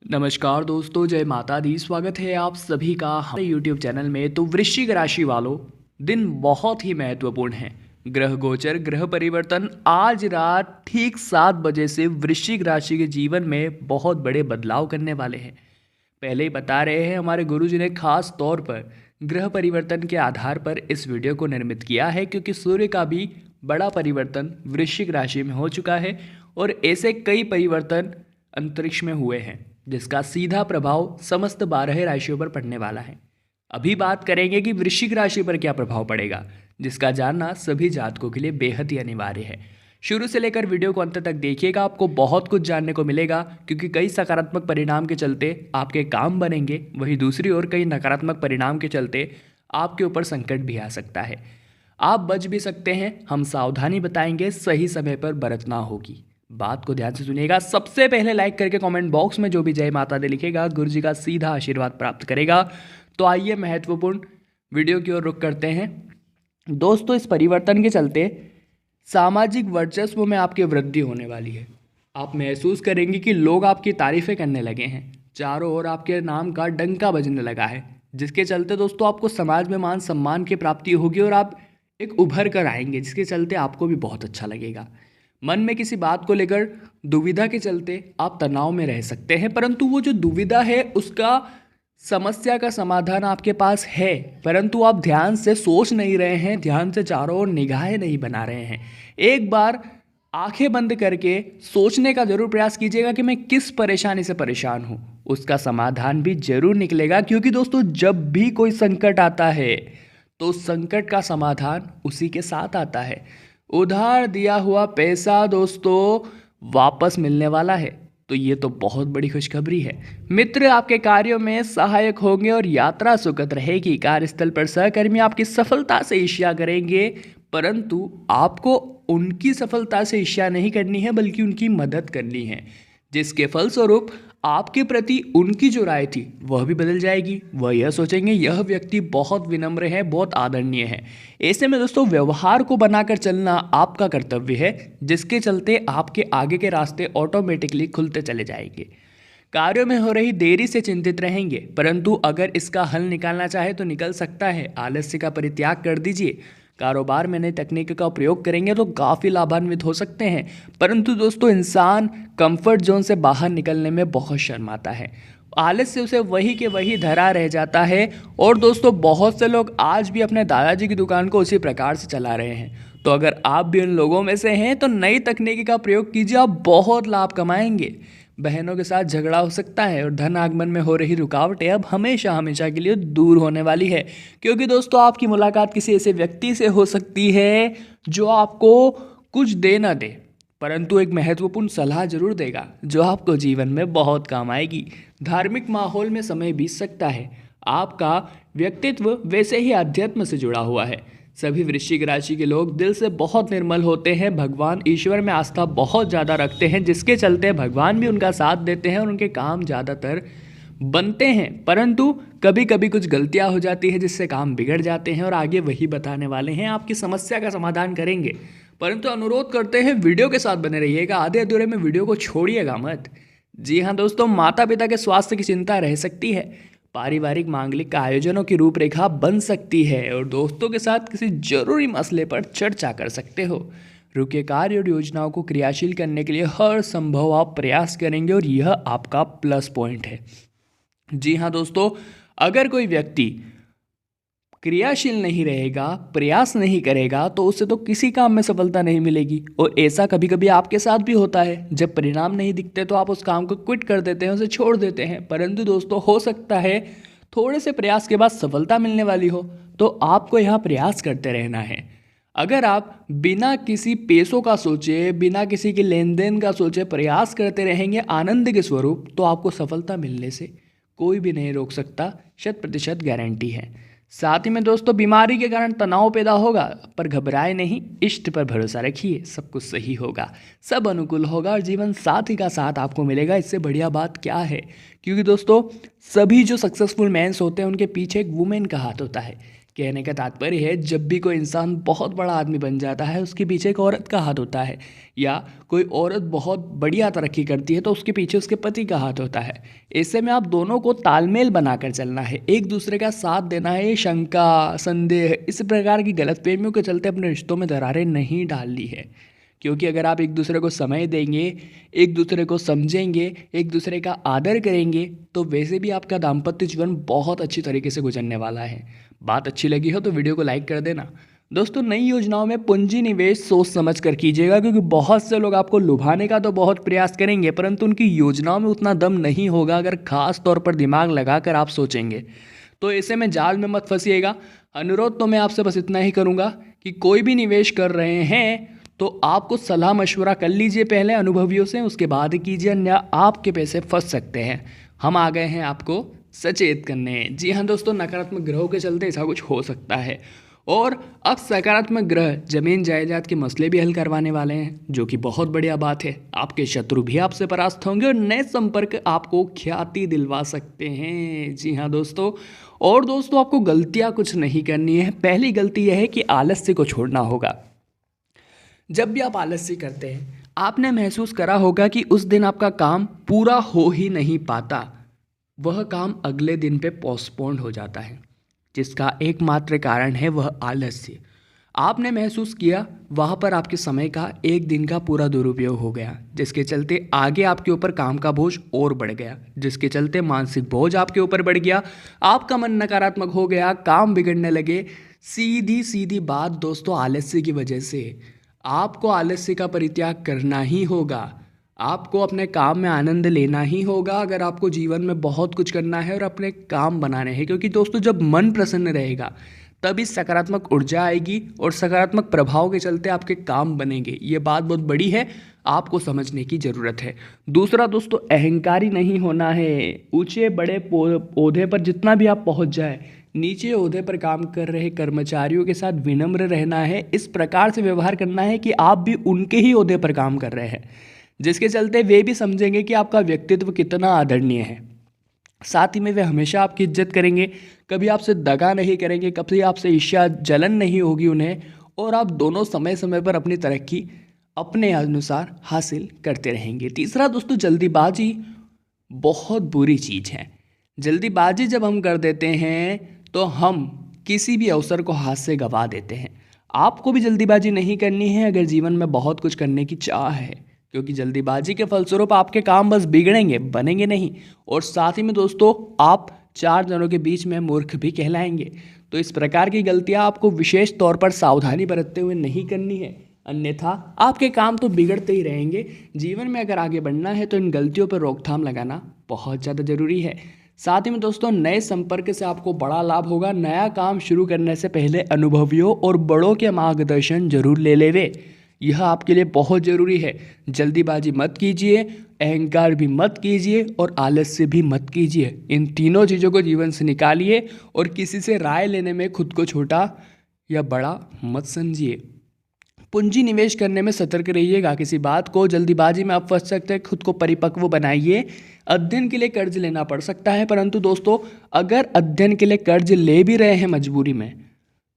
नमस्कार दोस्तों, जय माता दी। स्वागत है आप सभी का हमारे यूट्यूब चैनल में। तो वृश्चिक राशि वालों, दिन बहुत ही महत्वपूर्ण है। ग्रह गोचर, ग्रह परिवर्तन आज रात ठीक 7 बजे से वृश्चिक राशि के जीवन में बहुत बड़े बदलाव करने वाले हैं। पहले ही बता रहे हैं, हमारे गुरुजी ने खास तौर पर ग्रह परिवर्तन के आधार पर इस वीडियो को निर्मित किया है, क्योंकि सूर्य का भी बड़ा परिवर्तन वृश्चिक राशि में हो चुका है और ऐसे कई परिवर्तन अंतरिक्ष में हुए हैं जिसका सीधा प्रभाव समस्त 12 राशियों पर पड़ने वाला है। अभी बात करेंगे कि वृश्चिक राशि पर क्या प्रभाव पड़ेगा, जिसका जानना सभी जातकों के लिए बेहद ही अनिवार्य है। शुरू से लेकर वीडियो को अंत तक देखिएगा, आपको बहुत कुछ जानने को मिलेगा, क्योंकि कई सकारात्मक परिणाम के चलते आपके काम बनेंगे, वहीं दूसरी ओर कई नकारात्मक परिणाम के चलते आपके ऊपर संकट भी आ सकता है। आप बच भी सकते हैं, हम सावधानी बताएंगे, सही समय पर बरतना होगी। बात को ध्यान से सुनिएगा। सबसे पहले लाइक करके कमेंट बॉक्स में जो भी जय माता दी लिखेगा, गुरु जी का सीधा आशीर्वाद प्राप्त करेगा। तो आइए महत्वपूर्ण वीडियो की ओर रुख करते हैं। दोस्तों, इस परिवर्तन के चलते सामाजिक वर्चस्व में आपकी वृद्धि होने वाली है। आप महसूस करेंगे कि लोग आपकी तारीफें करने लगे हैं, चारों ओर आपके नाम का डंका बजने लगा है, जिसके चलते दोस्तों आपको समाज में मान सम्मान की प्राप्ति होगी और आप एक उभर कर आएंगे, जिसके चलते आपको भी बहुत अच्छा लगेगा। मन में किसी बात को लेकर दुविधा के चलते आप तनाव में रह सकते हैं, परंतु वो जो दुविधा है उसका समस्या का समाधान आपके पास है, परंतु आप ध्यान से सोच नहीं रहे हैं, ध्यान से चारों ओर निगाहें नहीं बना रहे हैं। एक बार आंखें बंद करके सोचने का जरूर प्रयास कीजिएगा कि मैं किस परेशानी से परेशान हूँ, उसका समाधान भी जरूर निकलेगा। क्योंकि दोस्तों, जब भी कोई संकट आता है तो संकट का समाधान उसी के साथ आता है। उधार दिया हुआ पैसा दोस्तों वापस मिलने वाला है, तो ये तो बहुत बड़ी खुशखबरी है। मित्र आपके कार्यों में सहायक होंगे और यात्रा सुखद रहेगी। कार्यस्थल पर सहकर्मी आपकी सफलता से ईर्ष्या करेंगे, परंतु आपको उनकी सफलता से ईर्ष्या नहीं करनी है, बल्कि उनकी मदद करनी है, जिसके फलस्वरूप आपके प्रति उनकी जो राय थी वह भी बदल जाएगी। वह यह सोचेंगे यह व्यक्ति बहुत विनम्र है, बहुत आदरणीय है। ऐसे में दोस्तों व्यवहार को बनाकर चलना आपका कर्तव्य है, जिसके चलते आपके आगे के रास्ते ऑटोमेटिकली खुलते चले जाएंगे। कार्यों में हो रही देरी से चिंतित रहेंगे, परंतु अगर इसका हल निकालना चाहे तो निकल सकता है। आलस्य का परित्याग कर दीजिए। कारोबार में नई तकनीक का प्रयोग करेंगे तो काफ़ी लाभान्वित हो सकते हैं, परंतु दोस्तों इंसान कंफर्ट जोन से बाहर निकलने में बहुत शर्माता है। आलस से उसे वही के वही धरा रह जाता है। और दोस्तों, बहुत से लोग आज भी अपने दादाजी की दुकान को उसी प्रकार से चला रहे हैं। तो अगर आप भी उन लोगों में से हैं तो नई तकनीकी का प्रयोग कीजिए, आप बहुत लाभ कमाएंगे। बहनों के साथ झगड़ा हो सकता है और धन आगमन में हो रही रुकावटें अब हमेशा हमेशा के लिए दूर होने वाली है, क्योंकि दोस्तों आपकी मुलाकात किसी ऐसे व्यक्ति से हो सकती है जो आपको कुछ दे ना दे, परंतु एक महत्वपूर्ण सलाह जरूर देगा जो आपको जीवन में बहुत काम आएगी। धार्मिक माहौल में समय बीत सकता है। आपका व्यक्तित्व वैसे ही अध्यात्म से जुड़ा हुआ है। सभी वृश्चिक राशि के लोग दिल से बहुत निर्मल होते हैं, भगवान ईश्वर में आस्था बहुत ज़्यादा रखते हैं, जिसके चलते भगवान भी उनका साथ देते हैं और उनके काम ज़्यादातर बनते हैं। परंतु कभी कभी कुछ गलतियां हो जाती है जिससे काम बिगड़ जाते हैं, और आगे वही बताने वाले हैं, आपकी समस्या का समाधान करेंगे। परंतु अनुरोध करते हैं वीडियो के साथ बने रहिएगा, आधे अधूरे में वीडियो को छोड़िएगा मत। जी हाँ दोस्तों, माता पिता के स्वास्थ्य की चिंता रह सकती है। पारिवारिक मांगलिक का आयोजनों की रूपरेखा बन सकती है और दोस्तों के साथ किसी जरूरी मसले पर चर्चा कर सकते हो। रुके कार्य और योजनाओं को क्रियाशील करने के लिए हर संभव आप प्रयास करेंगे और यह आपका प्लस पॉइंट है। जी हाँ दोस्तों, अगर कोई व्यक्ति क्रियाशील नहीं रहेगा, प्रयास नहीं करेगा, तो उसे तो किसी काम में सफलता नहीं मिलेगी। और ऐसा कभी कभी आपके साथ भी होता है, जब परिणाम नहीं दिखते तो आप उस काम को क्विट कर देते हैं, उसे छोड़ देते हैं। परंतु दोस्तों, हो सकता है थोड़े से प्रयास के बाद सफलता मिलने वाली हो, तो आपको यहाँ प्रयास करते रहना है। अगर आप बिना किसी पैसों का सोचे, बिना किसी के लेन देन का सोचे प्रयास करते रहेंगे आनंद के स्वरूप, तो आपको सफलता मिलने से कोई भी नहीं रोक सकता, 100% गारंटी है। साथ ही में दोस्तों, बीमारी के कारण तनाव पैदा होगा, पर घबराए नहीं, इष्ट पर भरोसा रखिए, सब कुछ सही होगा, सब अनुकूल होगा और जीवन साथी का साथ आपको मिलेगा। इससे बढ़िया बात क्या है, क्योंकि दोस्तों सभी जो सक्सेसफुल मैंस होते हैं उनके पीछे एक वुमेन का हाथ होता है। कहने का तात्पर्य है, जब भी कोई इंसान बहुत बड़ा आदमी बन जाता है उसके पीछे एक औरत का हाथ होता है, या कोई औरत बहुत बढ़िया तरक्की करती है तो उसके पीछे उसके पति का हाथ होता है। ऐसे में आप दोनों को तालमेल बनाकर चलना है, एक दूसरे का साथ देना है। शंका, संदेह, इस प्रकार की गलतफहमियों के चलते अपने रिश्तों में दरारें नहीं डालनी है, क्योंकि अगर आप एक दूसरे को समय देंगे, एक दूसरे को समझेंगे, एक दूसरे का आदर करेंगे, तो वैसे भी आपका दाम्पत्य जीवन बहुत अच्छी तरीके से गुजरने वाला है। बात अच्छी लगी हो तो वीडियो को लाइक कर देना। दोस्तों, नई योजनाओं में पूंजी निवेश सोच समझ कर कीजिएगा, क्योंकि बहुत से लोग आपको लुभाने का तो बहुत प्रयास करेंगे, परंतु उनकी योजनाओं में उतना दम नहीं होगा अगर खास तौर पर दिमाग लगाकर आप सोचेंगे। तो ऐसे में जाल में मत फंसिएगा। अनुरोध तो मैं आपसे बस इतना ही करूँगा कि कोई भी निवेश कर रहे हैं तो आपको सलाह मशवरा कर लीजिए पहले अनुभवियों से, उसके बाद कीजिए, अन्य आपके पैसे फंस सकते हैं। हम आ गए हैं आपको सचेत करने। जी हाँ दोस्तों, नकारात्मक ग्रहों के चलते ऐसा कुछ हो सकता है, और अब सकारात्मक ग्रह जमीन जायदाद के मसले भी हल करवाने वाले हैं, जो कि बहुत बढ़िया बात है। आपके शत्रु भी आपसे परास्त होंगे और नए संपर्क आपको ख्याति दिलवा सकते हैं। जी हाँ दोस्तों, और दोस्तों आपको गलतियाँ कुछ नहीं करनी है। पहली गलती यह है कि आलस्य को छोड़ना होगा। जब भी आप आलस्य करते हैं, आपने महसूस करा होगा कि उस दिन आपका काम पूरा हो ही नहीं पाता, वह काम अगले दिन पे पोस्टपोन्ड हो जाता है, जिसका एकमात्र कारण है वह आलस्य। आपने महसूस किया वहाँ पर आपके समय का एक दिन का पूरा दुरुपयोग हो गया, जिसके चलते आगे आपके ऊपर काम का बोझ और बढ़ गया, जिसके चलते मानसिक बोझ आपके ऊपर बढ़ गया, आपका मन नकारात्मक हो गया, काम बिगड़ने लगे। सीधी सीधी बात दोस्तों, आलस्य की वजह से आपको आलस्य का परित्याग करना ही होगा। आपको अपने काम में आनंद लेना ही होगा अगर आपको जीवन में बहुत कुछ करना है और अपने काम बनाने हैं, क्योंकि दोस्तों जब मन प्रसन्न रहेगा तभी सकारात्मक ऊर्जा आएगी और सकारात्मक प्रभाव के चलते आपके काम बनेंगे। ये बात बहुत बड़ी है, आपको समझने की ज़रूरत है। दूसरा दोस्तों, अहंकारी नहीं होना है। ऊंचे बड़े ओहदे पर जितना भी आप पहुंच जाए, नीचे ओहदे पर काम कर रहे कर्मचारियों के साथ विनम्र रहना है। इस प्रकार से व्यवहार करना है कि आप भी उनके ही ओहदे पर काम कर रहे हैं, जिसके चलते वे भी समझेंगे कि आपका व्यक्तित्व कितना आदरणीय है। साथ ही में वे हमेशा आपकी इज्जत करेंगे, कभी आपसे दगा नहीं करेंगे, कभी आपसे ईर्ष्या जलन नहीं होगी उन्हें, और आप दोनों समय समय पर अपनी तरक्की अपने अनुसार हासिल करते रहेंगे। तीसरा दोस्तों, जल्दीबाजी बहुत बुरी चीज़ है। जल्दीबाजी जब हम कर देते हैं तो हम किसी भी अवसर को हाथ से गंवा देते हैं। आपको भी जल्दीबाजी नहीं करनी है अगर जीवन में बहुत कुछ करने की चाह है, क्योंकि जल्दीबाजी के फलस्वरूप आपके काम बस बिगड़ेंगे, बनेंगे नहीं। और साथ ही में दोस्तों, आप चार जनों के बीच में मूर्ख भी कहलाएंगे। तो इस प्रकार की गलतियां आपको विशेष तौर पर सावधानी बरतते हुए नहीं करनी है, अन्यथा आपके काम तो बिगड़ते ही रहेंगे। जीवन में अगर आगे बढ़ना है तो इन गलतियों पर रोकथाम लगाना बहुत ज़्यादा ज़रूरी है। साथ ही में दोस्तों, नए संपर्क से आपको बड़ा लाभ होगा। नया काम शुरू करने से पहले अनुभवियों और बड़ों के मार्गदर्शन जरूर ले लेवे, यह आपके लिए बहुत ज़रूरी है। जल्दीबाजी मत कीजिए, अहंकार भी मत कीजिए और आलस्य भी मत कीजिए। इन तीनों चीज़ों को जीवन से निकालिए और किसी से राय लेने में खुद को छोटा या बड़ा मत समझिए। पूंजी निवेश करने में सतर्क रहिएगा, किसी बात को जल्दीबाजी में आप फंस सकते हैं। खुद को परिपक्व बनाइए। अध्ययन के लिए कर्ज लेना पड़ सकता है, परंतु दोस्तों अगर अध्ययन के लिए कर्ज ले भी रहे हैं मजबूरी में,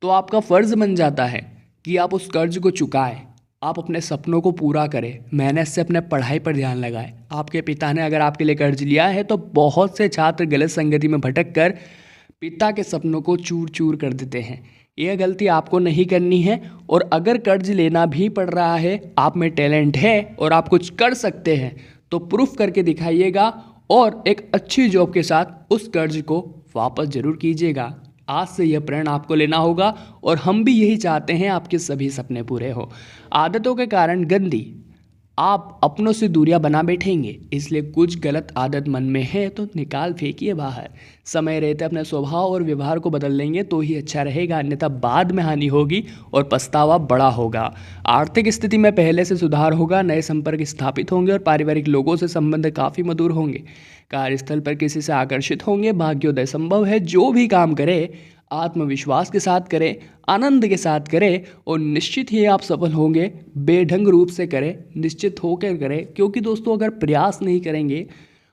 तो आपका फ़र्ज़ बन जाता है कि आप उस कर्ज को चुकाएं, आप अपने सपनों को पूरा करें, मेहनत से अपने पढ़ाई पर ध्यान लगाएं। आपके पिता ने अगर आपके लिए कर्ज लिया है तो बहुत से छात्र गलत संगति में भटक कर पिता के सपनों को चूर चूर कर देते हैं। यह गलती आपको नहीं करनी है। और अगर कर्ज लेना भी पड़ रहा है, आप में टैलेंट है और आप कुछ कर सकते हैं, तो प्रूफ करके दिखाइएगा और एक अच्छी जॉब के साथ उस कर्ज को वापस ज़रूर कीजिएगा। आज से यह प्रण आपको लेना होगा और हम भी यही चाहते हैं आपके सभी सपने पूरे हो। आदतों के कारण गंदी आप अपनों से दूरियां बना बैठेंगे, इसलिए कुछ गलत आदत मन में है तो निकाल फेंकिए बाहर। समय रहते अपने स्वभाव और व्यवहार को बदल लेंगे तो ही अच्छा रहेगा, अन्यथा बाद में हानि होगी और पछतावा बड़ा होगा। आर्थिक स्थिति में पहले से सुधार होगा, नए संपर्क स्थापित होंगे और पारिवारिक लोगों से संबंध काफ़ी मधुर होंगे। कार्यस्थल पर किसी से आकर्षित होंगे, भाग्योदय संभव है। जो भी काम करे आत्मविश्वास के साथ करें, आनंद के साथ करें और निश्चित ही आप सफल होंगे। बेढंग रूप से करें, निश्चित होकर करें, क्योंकि दोस्तों अगर प्रयास नहीं करेंगे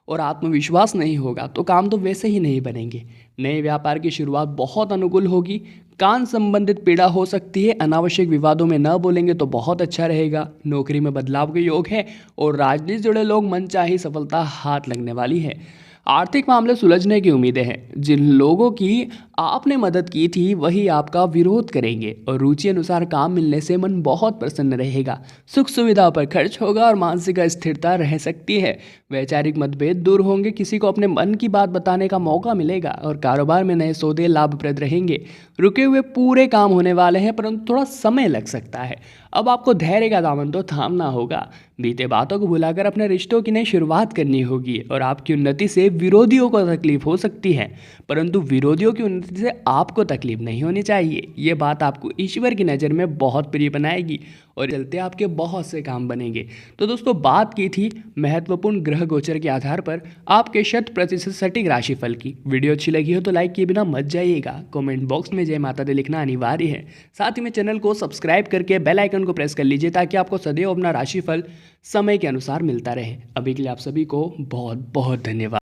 और आत्मविश्वास नहीं होगा तो काम तो वैसे ही नहीं बनेंगे। नए व्यापार की शुरुआत बहुत अनुकूल होगी। कान संबंधित पीड़ा हो सकती है, अनावश्यक विवादों में न बोलेंगे तो बहुत अच्छा रहेगा। नौकरी में बदलाव के योग है और राजनीति से जुड़े लोग मनचाही सफलता हाथ लगने वाली है। आर्थिक मामले सुलझने की उम्मीदें हैं। जिन लोगों की आपने मदद की थी वही आपका विरोध करेंगे और रुचि अनुसार काम मिलने से मन बहुत प्रसन्न रहेगा। सुख सुविधाओं पर खर्च होगा और मानसिक स्थिरता रह सकती है। वैचारिक मतभेद दूर होंगे, किसी को अपने मन की बात बताने का मौका मिलेगा और कारोबार में नए सौदे लाभप्रद रहेंगे। रुके हुए पूरे काम होने वाले हैं, परंतु थोड़ा समय लग सकता है। अब आपको धैर्य का दामन तो थामना होगा। बीते बातों को भुलाकर अपने रिश्तों की नई शुरुआत करनी होगी और आपकी उन्नति से विरोधियों को तकलीफ हो सकती है, परंतु विरोधियों की उन्नति से आपको तकलीफ नहीं होनी चाहिए। ये बात आपको ईश्वर की नज़र में बहुत प्रिय बनाएगी और चलते आपके बहुत से काम बनेंगे। तो दोस्तों, बात की थी महत्वपूर्ण ग्रह गोचर के आधार पर आपके 100% सटीक राशिफल की। वीडियो अच्छी लगी हो तो लाइक किए बिना मत जाइएगा। कमेंट बॉक्स में जय माता दी लिखना अनिवार्य है। साथ ही में चैनल को सब्सक्राइब करके बेल आइकन को प्रेस कर लीजिए ताकि आपको सदैव अपना राशिफल समय के अनुसार मिलता रहे। अभी के लिए आप सभी को बहुत बहुत धन्यवाद।